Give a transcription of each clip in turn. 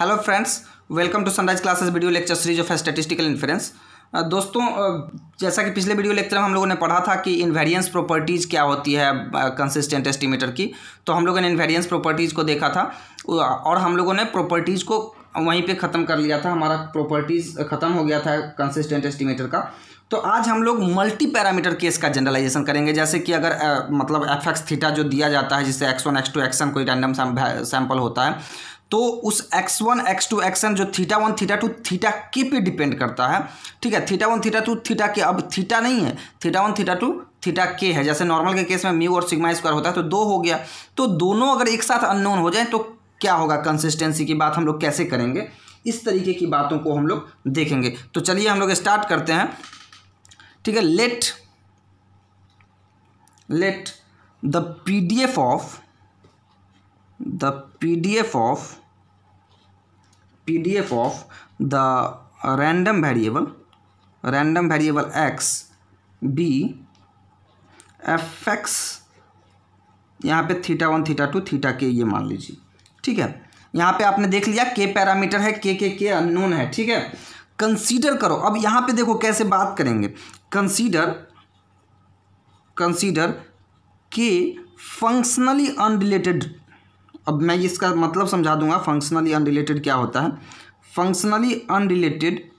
Hello friends, welcome to Sunrise Classes video lecture series of statistical inference. दोस्तों, जैसा कि पिछले वीडियो लेक्चर में हम लोगों ने पढ़ा था कि इन्वेरिएंस प्रॉपर्टीज़ क्या होती है कंसिस्टेंट एस्टिमेटर की। तो हम लोगों ने इन्वेरिएंस प्रॉपर्टीज़ को देखा था और हम लोगों ने प्रॉपर्टीज़ को वहीं पे ख़त्म कर लिया था। हमारा प्रॉपर्टीज़ ख़त्म हो गया था कंसिस्टेंट एस्टिमेटर का। तो आज हम लोग मल्टी पैरामीटर केस का जनरलाइजेशन करेंगे। जैसे कि अगर मतलब एफ एक्स थीटा जो दिया जाता है, जिससे x1 x2 xn कोई रैंडम सैंपल होता है, तो उस x1 x2 xn जो थीटा 1 थीटा 2 थीटा के पे डिपेंड करता है। ठीक है, थीटा 1 थीटा 2 थीटा के, अब थीटा नहीं है, थीटा 1 थीटा 2 थीटा के है। जैसे नॉर्मल के केस में म्यू और सिग्मा स्क्वायर होता है, तो 2 हो गया। तो दोनों अगर एक साथ अननोन हो जाए तो क्या होगा, कंसिस्टेंसी की बात हम लोग कैसे करेंगे, इस तरीके की बातों को हम लोग देखेंगे। तो चलिए हम लोग स्टार्ट करते हैं। ठीक है, let the PDF of the random variable x be f x, यहाँ पे थीटा 1 थीटा 2 थीटा के, ये मान लीजिए। ठीक है, यहाँ पे आपने देख लिया के पैरामीटर है, के अननोन है। ठीक है, कंसीडर करो। अब यहाँ पे देखो कैसे बात करेंगे। कंसीडर के फंक्शनली अनरिलेटेड। अब मैं इसका मतलब समझा दूंगा। फंक्शनली अनरिलेटेड क्या होता है? Functionally unrelated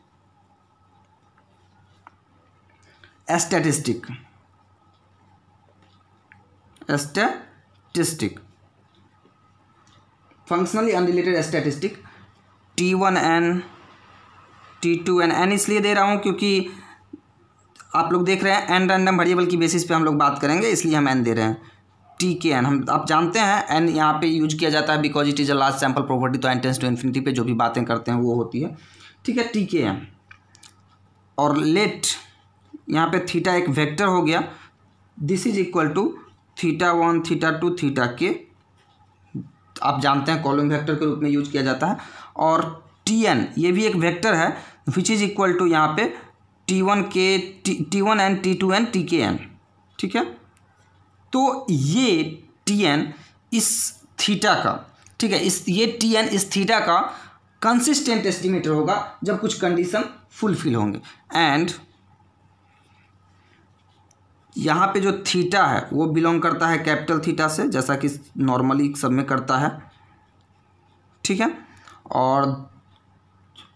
statistic functionally unrelated statistic T1n T2n, n इसलिए दे रहा हूँ क्योंकि आप लोग देख रहे हैं n रैंडम वेरिएबल की बेसिस पे हम लोग बात करेंगे, इसलिए हम n दे रहे हैं। Tk n, हम आप जानते हैं n यहाँ पे यूज किया जाता है because it is a large sample property. तो n टेंस टू इन्फिनिटी पे जो भी बातें करते हैं वो होती है। ठीक है, Tk n। और लेट, यहाँ पे थीटा एक वेक्टर हो गया, this is equal to theta 1 theta 2 theta के, आप जानते हैं कॉलम वेक्टर के रूप में यूज किया जाता है। और Tn ये भी एक वेक्टर है, विच इज इक्वल टू यहाँ पे T1n T2n Tkn। ठीक है, तो ये Tn इस थीटा का, ठीक है, ये Tn इस थीटा का कंसिस्टेंट एस्टिमेटर होगा जब कुछ कंडीशन फुलफिल होंगे। एंड यहाँ पे जो थीटा है वो बिलोंग करता है कैपिटल थीटा से, जैसा कि नॉर्मली सब में करता है। ठीक है, और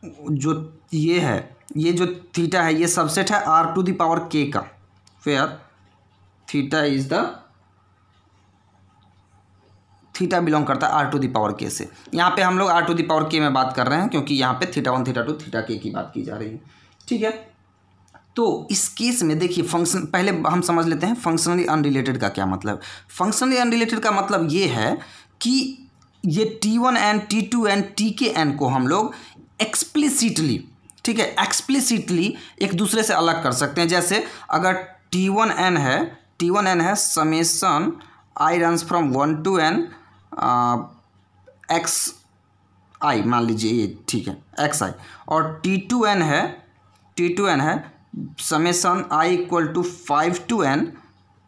जो ये है, ये जो थीटा है ये सबसेट है r to the power k का, where theta is the, theta belong करता है r to the power k से। यहाँ पे हम लोग r to the power k में बात कर रहे हैं क्योंकि यहाँ पे थीटा 1 थीटा 2 थीटा k की बात की जा रही है। ठीक है, तो इस केस में देखिए फंक्शन, पहले हम समझ लेते हैं फंक्शनली अनरिलेटेड का क्या मतलब। फंक्शनली अनरिलेटेड का मतलब ये है कि ये T1n T2n Tkn को हम लोग एक्सप्लिसिटली, ठीक है, एक्सप्लिसिटली एक दूसरे से अलग कर सकते हैं। जैसे अगर T1n है summation i runs from 1 to n x i, मान लीजिए ये, ठीक है, x i। और T2n है summation i equal to 5 to n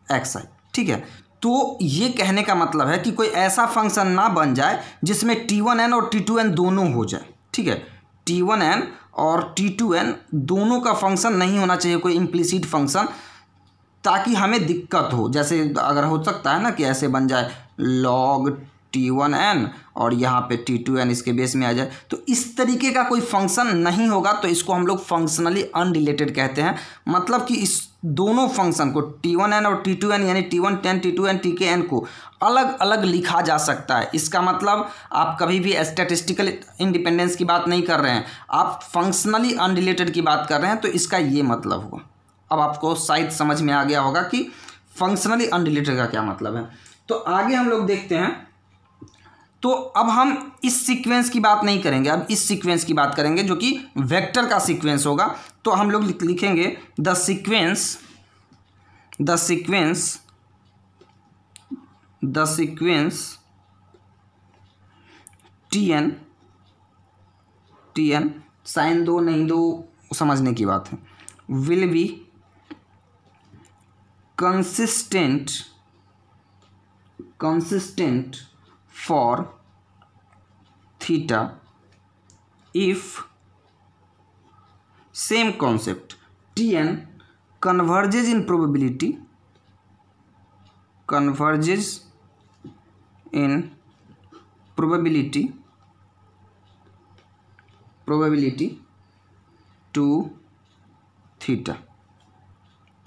x i। ठीक है, तो ये कहने का मतलब है कि कोई ऐसा फंक्शन ना बन जाए जिसमें T1n और T2n दोनों हो जाए। ठीक है, T1n और T2n दोनों का फंक्शन नहीं होना चाहिए कोई इम्प्लिसिट फंक्शन, ताकि हमें दिक्कत हो। जैसे अगर हो सकता है ना कि ऐसे बन जाए log T1n और यहाँ पे T2n इसके बेस में आ जाए, तो इस तरीके का कोई फंक्शन नहीं होगा। तो इसको हम लोग फंक्शनली अनरिलेटेड कहते हैं। मतलब कि इस दोनों फंक्शन को T1n और T2n यानी T1n T2n Tkn को अलग अलग लिखा जा सकता है। इसका मतलब आप कभी भी स्टैटिस्टिकल इंडिपेंडेंस की बात नहीं कर रहे हैं, आप फंक्शनली अनरिलेटेड की बात कर रहे हैं। तो इसका ये मतलब हुआ। अब आपको शायद समझ में आ गया होगा कि फंक्शनली अनरिलेटेड का क्या मतलब है। तो आगे हम लोग देखते हैं। तो अब हम इस सीक्वेंस की बात नहीं करेंगे, अब इस सीक्वेंस की बात करेंगे जो कि वेक्टर का सीक्वेंस होगा। तो हम लोग लिखेंगे द सीक्वेंस Tn, साइन दो नहीं दो समझने की बात है, will be consistent for theta if same concept Tn converges in probability to theta.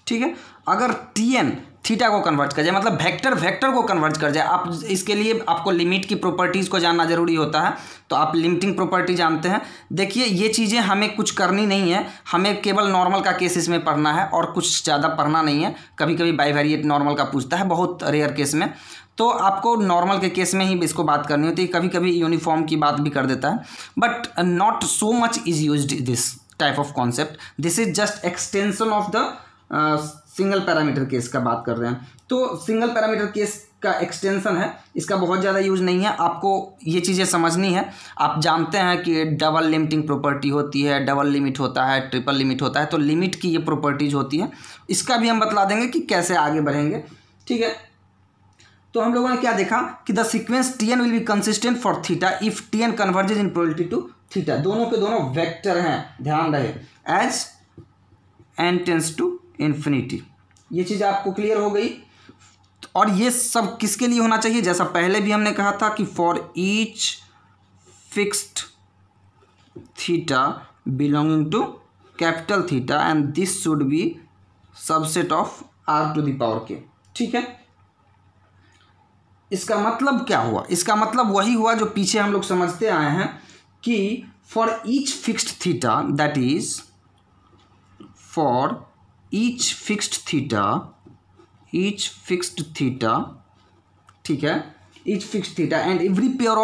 ठीक है, अगर Tn थीटा को कन्वर्ट कर जाए, मतलब वेक्टर को कन्वर्ट कर जाए, आप इसके लिए आपको लिमिट की प्रॉपर्टीज़ को जानना जरूरी होता है। तो आप लिमिटिंग प्रॉपर्टी जानते हैं। देखिए ये चीज़ें हमें कुछ करनी नहीं है, हमें केवल नॉर्मल का केस इसमें पढ़ना है और कुछ ज़्यादा पढ़ना नहीं है। कभी कभी बाइवेरिएट नॉर्मल का पूछता है, बहुत रेयर केस में, तो आपको नॉर्मल के केस में ही इसको बात करनी होती है। कभी कभी यूनिफॉर्म की बात भी कर देता है, but not so much is used this type of concept. This is just extension of the single parameter case का बात कर रहे हैं। तो सिंगल पैरामीटर केस का एक्सटेंशन है, इसका बहुत ज़्यादा यूज नहीं है। आपको ये चीज़ें समझनी है। आप जानते हैं कि डबल लिमिटिंग प्रॉपर्टी होती है, डबल लिमिट होता है, ट्रिपल लिमिट होता है। तो लिमिट की ये प्रॉपर्टीज होती है, इसका भी हम बतला देंगे कि कैसे आगे बढ़ेंगे। ठीक है, तो हम लोगों ने क्या देखा कि the sequence Tn will be consistent for theta if Tn converges in probability to theta. दोनों के दोनों वेक्टर हैं, ध्यान रहे, as n tends to infinity. ये चीज़ आपको क्लियर हो गई। और ये सब किसके लिए होना चाहिए, जैसा पहले भी हमने कहा था कि for each fixed theta belonging to capital theta and this should be subset of r to the power k। ठीक है, इसका मतलब क्या हुआ, इसका मतलब वही हुआ जो पीछे हम लोग समझते आए हैं कि for each fixed theta, that is for each fixed theta, ठीक है, each fixed theta and every pair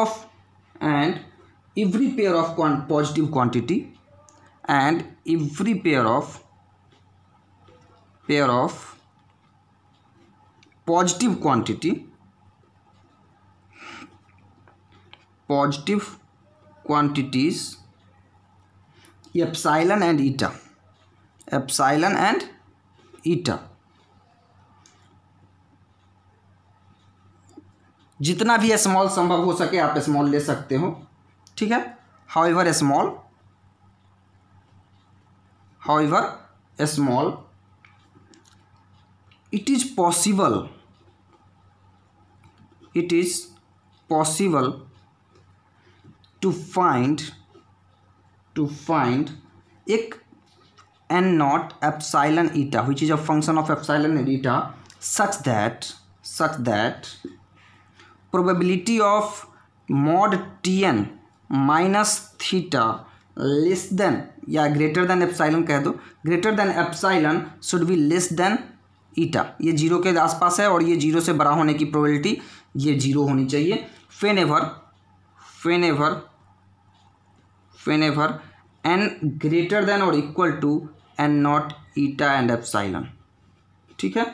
of positive quantity and every pair of positive quantities epsilon and eta, जितना भी स्मॉल संभव हो सके आप स्मॉल ले सकते हो। ठीक है, however small it is possible to find एक n naught epsilon eta which is a function of epsilon and eta such that probability of mod Tn minus theta less than या greater than epsilon कह दो, greater than epsilon should be less than eta। ये zero के आसपास है और ये zero से बड़ा होने की प्रोबेबिलिटी ये जीरो होनी चाहिए। whenever n greater than or equal to n naught eta and epsilon। ठीक है,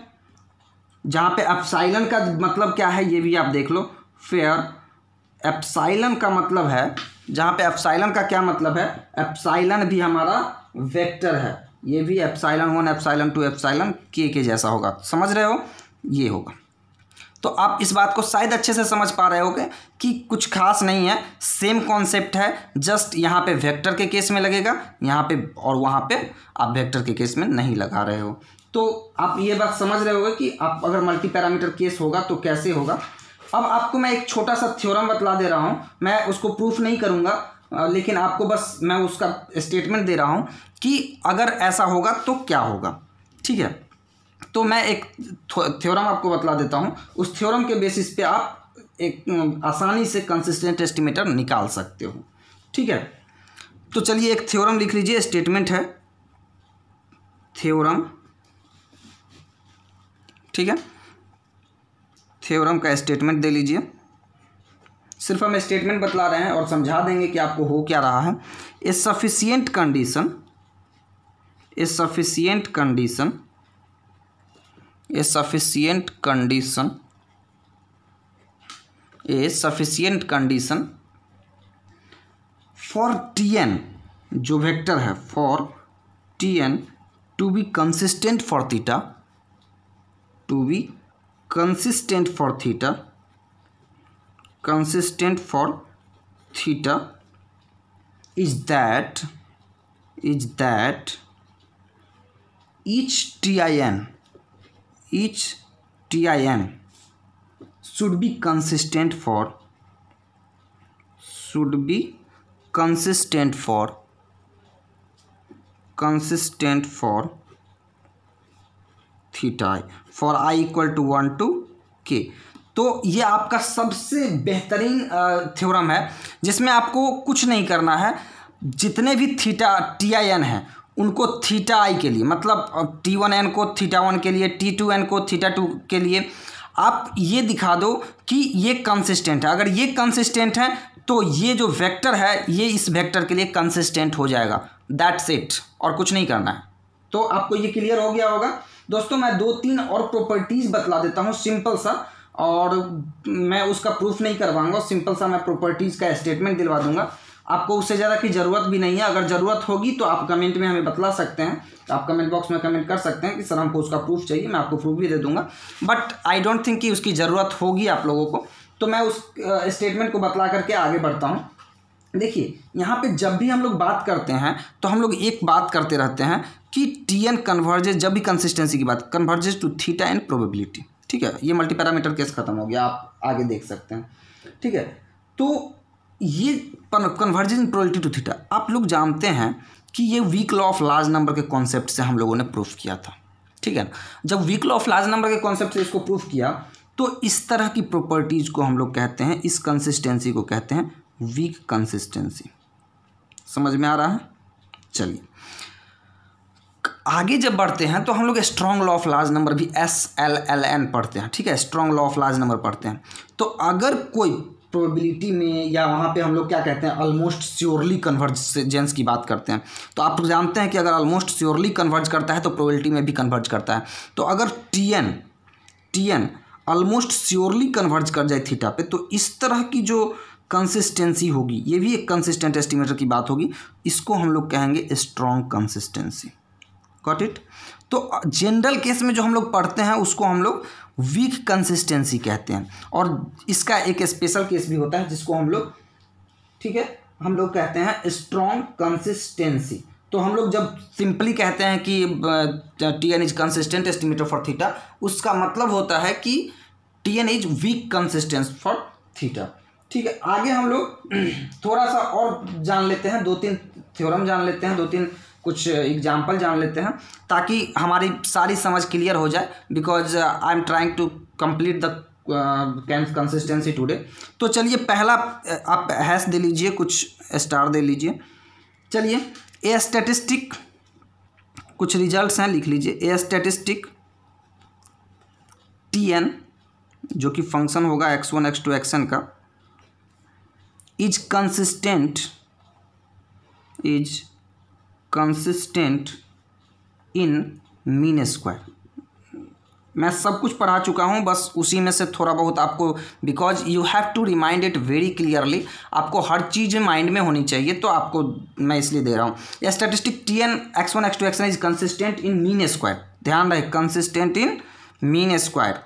जहाँ पे एप्सिलॉन का मतलब क्या है ये भी आप देख लो। फेयर एप्सिलॉन का मतलब है, जहाँ पे एप्सिलॉन का क्या मतलब है, एप्सिलॉन भी हमारा वेक्टर है, ये भी एप्सिलॉन 1 एप्सिलॉन 2 एप्सिलॉन के जैसा होगा, समझ रहे हो, ये होगा। तो आप इस बात को शायद अच्छे से समझ पा रहे होगे कि कुछ खास नहीं है, सेम कॉन्सेप्ट है, जस्ट यहाँ पे वेक्टर के केस में लगेगा यहाँ पे, और वहाँ पे आप वेक्टर के केस में नहीं लगा रहे हो। तो आप ये बात समझ रहे होगे कि आप अगर मल्टी पैरामीटर केस होगा तो कैसे होगा। अब आपको मैं एक छोटा सा थ्योरम बतला दे रहा हूँ, मैं उसको प्रूफ नहीं करूँगा, लेकिन आपको बस मैं उसका स्टेटमेंट दे रहा हूँ कि अगर ऐसा होगा तो क्या होगा। ठीक है, तो मैं एक थ्योरम आपको बतला देता हूँ, उस थ्योरम के बेसिस पे आप एक आसानी से कंसिस्टेंट एस्टिमेटर निकाल सकते हो। ठीक है, तो चलिए एक थ्योरम लिख लीजिए, स्टेटमेंट है थ्योरम। ठीक है, थ्योरम का स्टेटमेंट दे लीजिए, सिर्फ हम स्टेटमेंट बतला रहे हैं और समझा देंगे कि आपको हो क्या रहा है। A sufficient condition for Tn, जो वेक्टर है, for Tn to be consistent for theta, is that each tin should be consistent for theta i for i equal to 1 to k। तो ये आपका सबसे बेहतरीन थ्योरम है जिसमें आपको कुछ नहीं करना है। जितने भी थीटा tin हैं उनको थीटा आई के लिए, मतलब t1n को थीटा 1 के लिए, t2n को थीटा 2 के लिए आप ये दिखा दो कि ये कंसिस्टेंट है। अगर ये कंसिस्टेंट है तो ये जो वेक्टर है ये इस वेक्टर के लिए कंसिस्टेंट हो जाएगा। दैट्स इट, और कुछ नहीं करना है। तो आपको ये क्लियर हो गया होगा दोस्तों। मैं 2-3 और प्रॉपर्टीज़ बतला देता हूँ सिंपल सा, और मैं उसका प्रूफ नहीं करवाऊंगा, सिंपल सा मैं प्रॉपर्टीज़ का स्टेटमेंट दिलवा दूंगा। आपको उससे ज़्यादा की ज़रूरत भी नहीं है। अगर ज़रूरत होगी तो आप कमेंट में हमें बतला सकते हैं, आप कमेंट बॉक्स में कमेंट कर सकते हैं कि सर हमको उसका प्रूफ चाहिए, मैं आपको प्रूफ भी दे दूंगा। बट आई डोंट थिंक कि उसकी ज़रूरत होगी आप लोगों को। तो मैं उस स्टेटमेंट को बतला करके आगे बढ़ता हूँ। देखिए यहाँ पे जब भी हम लोग बात करते हैं तो हम लोग एक बात करते रहते हैं कि टी एन कन्वर्जेस, जब भी कंसिस्टेंसी की बात, converges to theta and probability. ठीक है, ये मल्टी पैरामीटर केस खत्म हो गया, आप आगे देख सकते हैं। ठीक है, तो ये converges in probability to theta आप लोग जानते हैं कि ये weak law of large number के कॉन्सेप्ट से हम लोगों ने प्रूफ किया था। ठीक है, जब weak law of large number के कॉन्सेप्ट से इसको प्रूफ किया तो इस तरह की प्रॉपर्टीज़ को हम लोग कहते हैं, इस कंसिस्टेंसी को कहते हैं वीक कंसिस्टेंसी। समझ में आ रहा है? चलिए आगे जब बढ़ते हैं तो हम लोग strong law of large number भी SLLN पढ़ते हैं। ठीक है, strong law of large number पढ़ते हैं। तो अगर कोई प्रोबेबिलिटी में या वहाँ पे हम लोग क्या कहते हैं, ऑलमोस्ट श्योरली कन्वर्जेंस की बात करते हैं। तो आप जानते हैं कि अगर ऑलमोस्ट श्योरली कन्वर्ज करता है तो प्रोबेबिलिटी में भी कन्वर्ज करता है। तो अगर T n almost surely converge कर जाए थीटा पे, तो इस तरह की जो कंसिस्टेंसी होगी, ये भी एक कंसिस्टेंट एस्टिमेटर की बात होगी, इसको हम लोग कहेंगे स्ट्रॉन्ग कंसिस्टेंसी। Got it? तो जनरल केस में जो हम लोग पढ़ते हैं उसको हम लोग वीक कंसिस्टेंसी कहते हैं, और इसका एक स्पेशल केस भी होता है जिसको हम लोग, ठीक है, हम लोग कहते हैं स्ट्रॉन्ग कंसिस्टेंसी। तो हम लोग जब सिंपली कहते हैं कि T n is consistent estimator for theta, उसका मतलब होता है कि T n is weak consistence for theta. ठीक है, आगे हम लोग थोड़ा सा और जान लेते हैं, 2-3 थ्योरम जान लेते हैं, 2-3 कुछ एग्जाम्पल जान लेते हैं ताकि हमारी सारी समझ क्लियर हो जाए, because I am trying to complete the consistency today. तो चलिए पहला आप हैश दे लीजिए, कुछ स्टार दे लीजिए। चलिए ए स्टैटिस्टिक, कुछ रिजल्ट्स हैं, लिख लीजिए। ए स्टैटिस्टिक टी एन जो कि फंक्शन होगा x1 x2 xn का, is consistent in mean square. मैं सब कुछ पढ़ा चुका हूँ, बस उसी में से थोड़ा बहुत आपको, because you have to remind it very clearly, आपको हर चीज़ माइंड में होनी चाहिए, तो आपको मैं इसलिए दे रहा हूँ। यह statistic T n x1 x2 xn is consistent in mean square. ध्यान रहे, कंसिस्टेंट इन मीन स्क्वायर,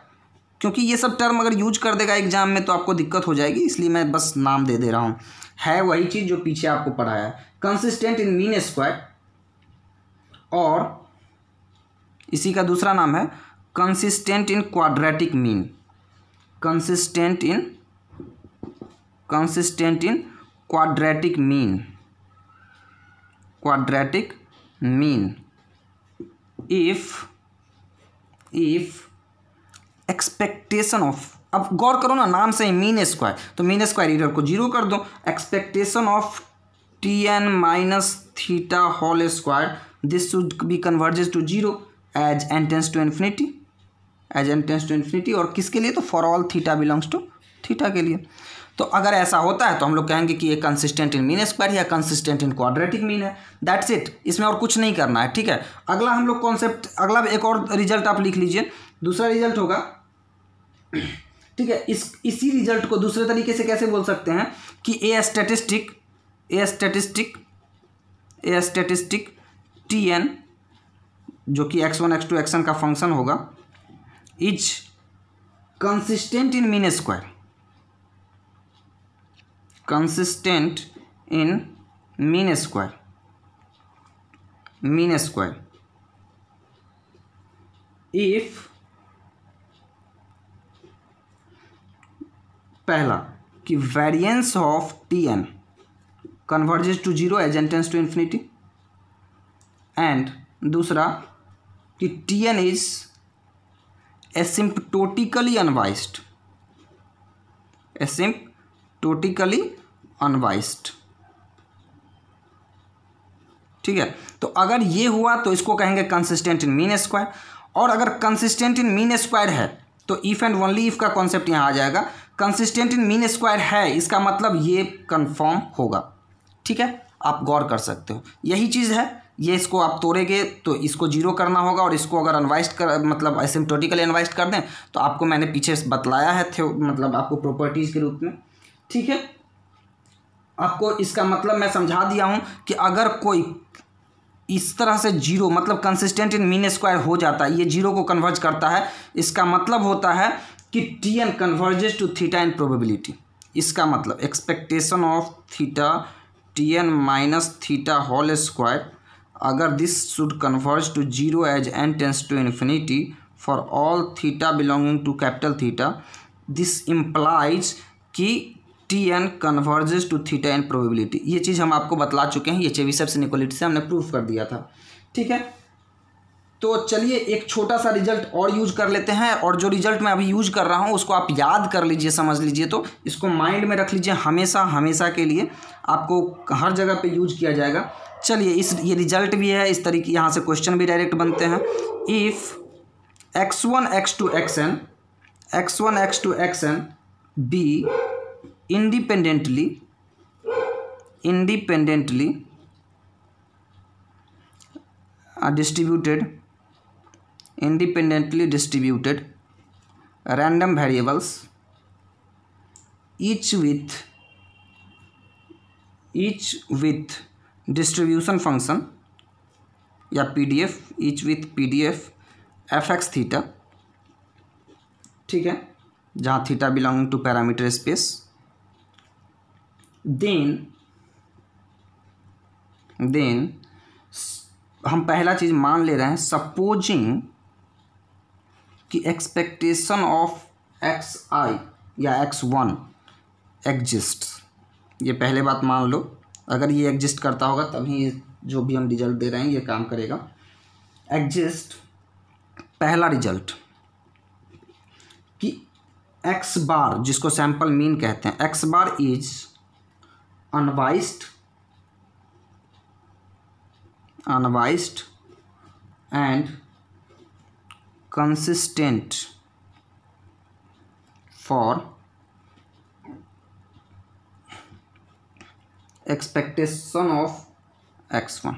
क्योंकि ये सब टर्म अगर यूज कर देगा एग्जाम में तो आपको दिक्कत हो जाएगी, इसलिए मैं बस नाम दे रहा हूँ। है वही चीज़ जो पीछे आपको पढ़ाया है, कंसिस्टेंट इन मीन स्क्वायर, और इसी का दूसरा नाम है consistent in quadratic mean. Consistent in quadratic mean if expectation of, अब गौर करो ना, नाम से ही मीन स्क्वायर, तो मीन स्क्वायर इधर को 0 कर दो। Expectation of T N minus theta whole square, this should be converges to 0 as n tends to infinity. और किसके लिए? तो for all theta belongs to theta के लिए। तो अगर ऐसा होता है तो हम लोग कहेंगे कि ये कंसिस्टेंट इन मीन स्क्वायर या कंसिस्टेंट इन क्वाड्रेटिक मीन है। दैट्स इट, इसमें और कुछ नहीं करना है। ठीक है, अगला हम लोग कॉन्सेप्ट, अगला एक और रिजल्ट आप लिख लीजिए। दूसरा रिजल्ट होगा, ठीक है, इसी रिजल्ट को दूसरे तरीके से कैसे बोल सकते हैं कि ए स्टैटिस्टिक टी एन जो कि x1 x2 xn का फंक्शन होगा, is consistent in mean square. Consistent in mean square if पहला कि variance of T N converges to zero as N tends to infinity, and दूसरा कि T n is asymptotically unbiased. ठीक है, तो अगर ये हुआ तो इसको कहेंगे कंसिस्टेंट इन मीन स्क्वायर, और अगर कंसिस्टेंट इन मीन स्क्वायर है तो इफ एंड ओनली इफ का कॉन्सेप्ट यहाँ आ जाएगा। कंसिस्टेंट इन मीन स्क्वायर है, इसका मतलब ये कंफर्म होगा। ठीक है, आप गौर कर सकते हो, यही चीज़ है। ये इसको आप तोड़ेंगे तो इसको जीरो करना होगा, और इसको अगर अनवाइस्ड कर मतलब एसिम्प्टोटिकली अनवाइस्ड कर दें तो आपको मैंने पीछे बतलाया है मतलब आपको प्रॉपर्टीज़ के रूप में। ठीक है, आपको इसका मतलब मैं समझा दिया हूँ कि अगर कोई इस तरह से जीरो मतलब कंसिस्टेंट इन मीन स्क्वायर हो जाता है, ये जीरो को कन्वर्ज करता है, इसका मतलब होता है कि T N converges to theta in probability. इसका मतलब expectation of theta T N minus theta whole square, अगर this should converge to zero as N tends to infinity for all theta belonging to capital theta, this implies कि T N converges to theta in probability. ये चीज़ हम आपको बतला चुके हैं, ये चेबीशेव इनइक्वालिटी से हमने प्रूफ कर दिया था। ठीक है, तो चलिए एक छोटा सा रिजल्ट और यूज कर लेते हैं, और जो रिजल्ट मैं अभी यूज कर रहा हूँ उसको आप याद कर लीजिए, समझ लीजिए, तो इसको माइंड में रख लीजिए हमेशा के लिए, आपको हर जगह पे यूज किया जाएगा। चलिए ये रिजल्ट भी है इस तरीके, यहाँ से क्वेश्चन भी डायरेक्ट बनते हैं। If x1 x2 xn be independently distributed random variables each with distribution function या PDF, each with PDF fx theta। ठीक है, जहाँ theta belonging to parameter space, then हम पहला चीज़ मान ले रहे हैं, सपोजिंग कि एक्सपेक्टेशन ऑफ xi या x1 एग्जिस्ट। ये पहले बात मान लो, अगर ये एग्जिस्ट करता होगा तभी जो भी हम रिजल्ट दे रहे हैं ये काम करेगा। एग्जिस्ट, पहला रिजल्ट कि x बार, जिसको सैंपल मीन कहते हैं, x bar is unbiased and consistent for expectation of x1।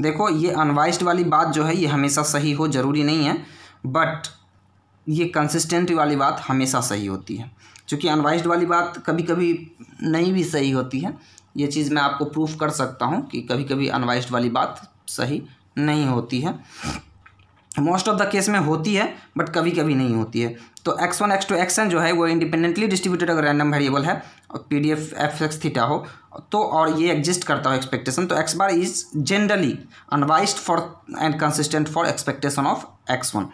देखो ये अनवाइस्ड वाली बात जो है ये हमेशा सही हो जरूरी नहीं है, बट ये कंसिस्टेंट वाली बात हमेशा सही होती है, क्योंकि अनवाइस्ड वाली बात कभी कभी नहीं भी सही होती है। ये चीज़ मैं आपको प्रूफ कर सकता हूँ कि कभी कभी अनवाइस्ड वाली बात सही नहीं होती है, मोस्ट ऑफ द केस में होती है बट कभी कभी नहीं होती है। तो x1 x2 xn जो है वो इंडिपेंडेंटली डिस्ट्रीब्यूटेड अगर रैंडम वेरिएबल है और PDF fx थीटा हो तो, और ये एग्जिस्ट करता हो एक्सपेक्टेशन, तो x bar is generally unbiased for and consistent for expectation of x1।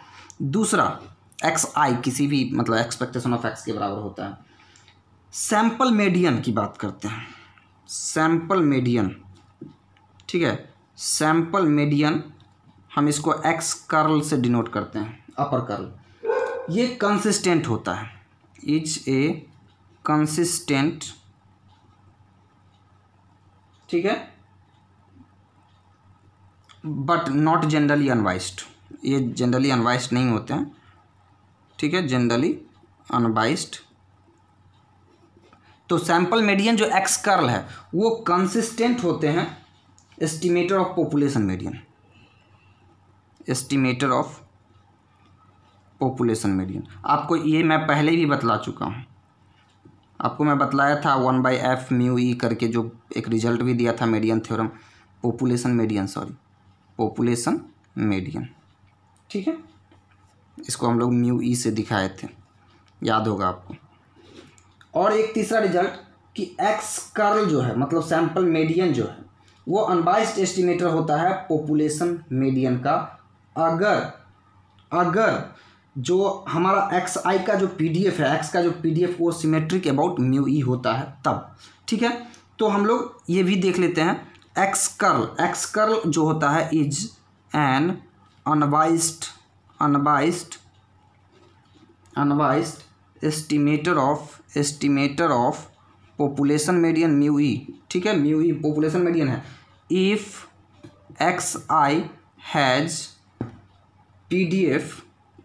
दूसरा xi किसी भी मतलब एक्सपेक्टेशन ऑफ x के बराबर होता है। सैंपल मीडियन की बात करते हैं, सैंपल मीडियन। ठीक है, सैंपल मीडियन हम इसको x कर्ल से डिनोट करते हैं, अपर कर्ल। ये कंसिस्टेंट होता है, इज ए कंसिस्टेंट, ठीक है, बट नॉट जनरली अनवाइस्ड। ये जनरली अनवाइस्ड नहीं होते हैं, ठीक है, जनरली अनवाइस्ड। तो सैंपल मीडियन जो एक्स कर्ल है वो कंसिस्टेंट होते हैं estimator of population median, estimator of population median. आपको ये मैं पहले भी बतला चुका हूँ, आपको मैं बतलाया था 1/f म्यू ई करके, जो एक रिजल्ट भी दिया था median theorem, population median, sorry population median. ठीक है, इसको हम लोग म्यू ई से दिखाए थे, याद होगा आपको। और एक तीसरा रिजल्ट कि एक्स कर्ल जो है मतलब सैंपल मीडियन जो है वो अनबाइस्ड एस्टिमेटर होता है पॉपुलेशन मीडियन का, अगर जो हमारा एक्स आई का जो पीडीएफ है, एक्स का जो पीडीएफ वो सिमेट्रिक अबाउट म्यू ई होता है तब। ठीक है, तो हम लोग ये भी देख लेते हैं। एक्स कर्ल जो होता है is an unbiased estimator of population median mu E. ठीक है, म्यू ई पॉपुलेशन मीडियन है। If X I has PDF,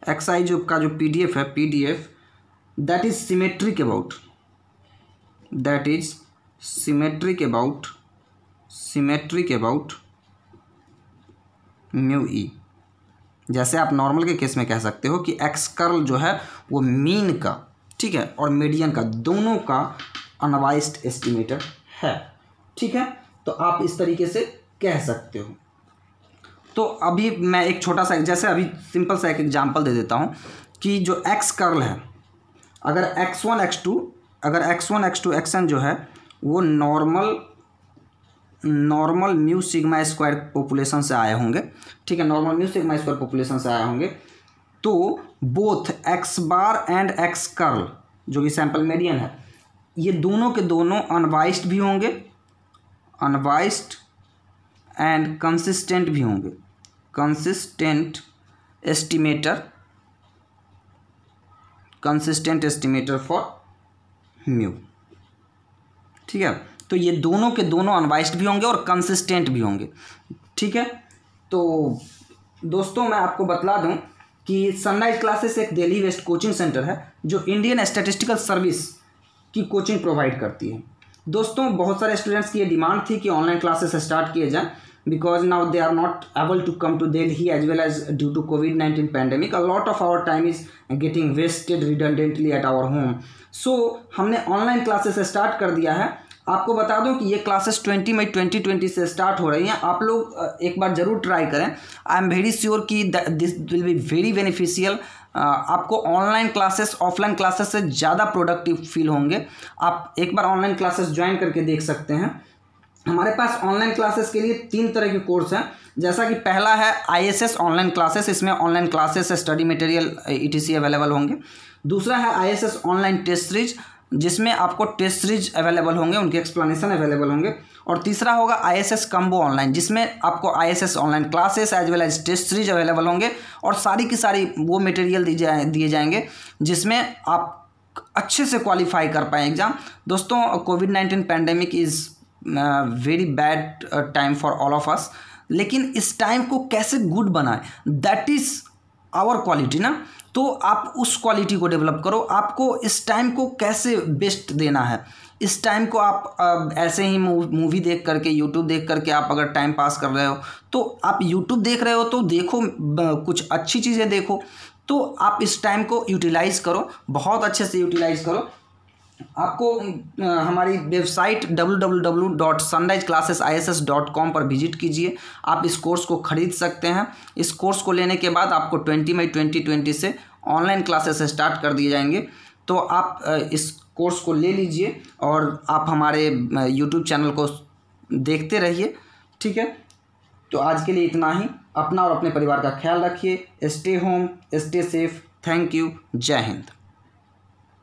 X I जो का जो पीडीएफ है, PDF that is symmetric about mu E. जैसे आप नॉर्मल के केस में कह सकते हो कि एक्स कर्ल जो है वो मीन का, ठीक है, और मीडियन का दोनों का अनबाइस्ड एस्टिमेटर है। ठीक है, तो आप इस तरीके से कह सकते हो। तो अभी मैं एक छोटा सा, जैसे अभी सिंपल सा एक एग्जांपल दे देता हूँ कि जो एक्स कर्ल है, अगर x1 x2 xn जो है वो normal mu sigma square population से आए होंगे। ठीक है, normal mu sigma square population से आए होंगे, तो both x bar and x curl जो कि सैंपल मीडियन है, ये दोनों के दोनों अनबाइस्ड भी होंगे, अनबाइस्ड एंड कंसिस्टेंट भी होंगे, कंसिस्टेंट एस्टिमेटर फॉर म्यू। ठीक है, तो ये दोनों के दोनों अनबाइस्ड भी होंगे और कंसिस्टेंट भी होंगे। ठीक है, तो दोस्तों मैं आपको बतला दूं कि सनराइज क्लासेस एक दिल्ली वेस्ट कोचिंग सेंटर है जो इंडियन स्टैटिस्टिकल सर्विस की कोचिंग प्रोवाइड करती है। दोस्तों बहुत सारे स्टूडेंट्स की ये डिमांड थी कि ऑनलाइन क्लासेस स्टार्ट किए जाएं, because now they are not able to come to Delhi as well as due to COVID-19 pandemic. A lot of our time is getting wasted redundantly at our home. So हमने online classes start कर दिया है। आपको बता दूं कि ये classes 20 मई 2020 से स्टार्ट हो रही हैं। आप लोग एक बार ज़रूर ट्राई करें। आई एम वेरी श्योर कि this will be very beneficial. आपको ऑनलाइन क्लासेस ऑफलाइन क्लासेस से ज़्यादा प्रोडक्टिव फील होंगे। आप एक बार ऑनलाइन क्लासेस ज्वाइन करके देख सकते हैं। हमारे पास ऑनलाइन क्लासेस के लिए 3 तरह के कोर्स हैं। जैसा कि पहला है ISS ऑनलाइन क्लासेस, इसमें online classes study material ETC available होंगे। दूसरा है ISS ऑनलाइन टेस्ट सीरीज, जिसमें आपको टेस्ट सीरीज अवेलेबल होंगे, उनके एक्सप्लेनेशन अवेलेबल होंगे। और तीसरा होगा ISS कम्बो ऑनलाइन, जिसमें आपको ISS online classes as well as test series available होंगे और सारी की सारी वो मटेरियल दिए जाएंगे जिसमें आप अच्छे से क्वालिफाई कर पाएँ एग्ज़ाम। दोस्तों COVID-19 pandemic is very bad time for all of us, लेकिन इस टाइम को कैसे गुड बनाए, दैट इज़ आवर क्वालिटी ना। तो आप उस क्वालिटी को डेवलप करो। आपको इस टाइम को कैसे बेस्ट देना है, इस टाइम को आप ऐसे ही मूवी देख करके, यूट्यूब देख करके आप अगर टाइम पास कर रहे हो तो आप यूट्यूब देख रहे हो तो देखो, कुछ अच्छी चीज़ें देखो। तो आप इस टाइम को यूटिलाइज़ करो, बहुत अच्छे से यूटिलाइज़ करो। आपको हमारी वेबसाइट www.sunriseclassesiss.com पर विजिट कीजिए। आप इस कोर्स को ख़रीद सकते हैं। इस कोर्स को लेने के बाद आपको 20 मई 2020 से ऑनलाइन क्लासेस स्टार्ट कर दिए जाएंगे। तो आप इस कोर्स को ले लीजिए और आप हमारे यूट्यूब चैनल को देखते रहिए। ठीक है, तो आज के लिए इतना ही। अपना और अपने परिवार का ख्याल रखिए। Stay home, stay safe. Thank you. जय हिंद।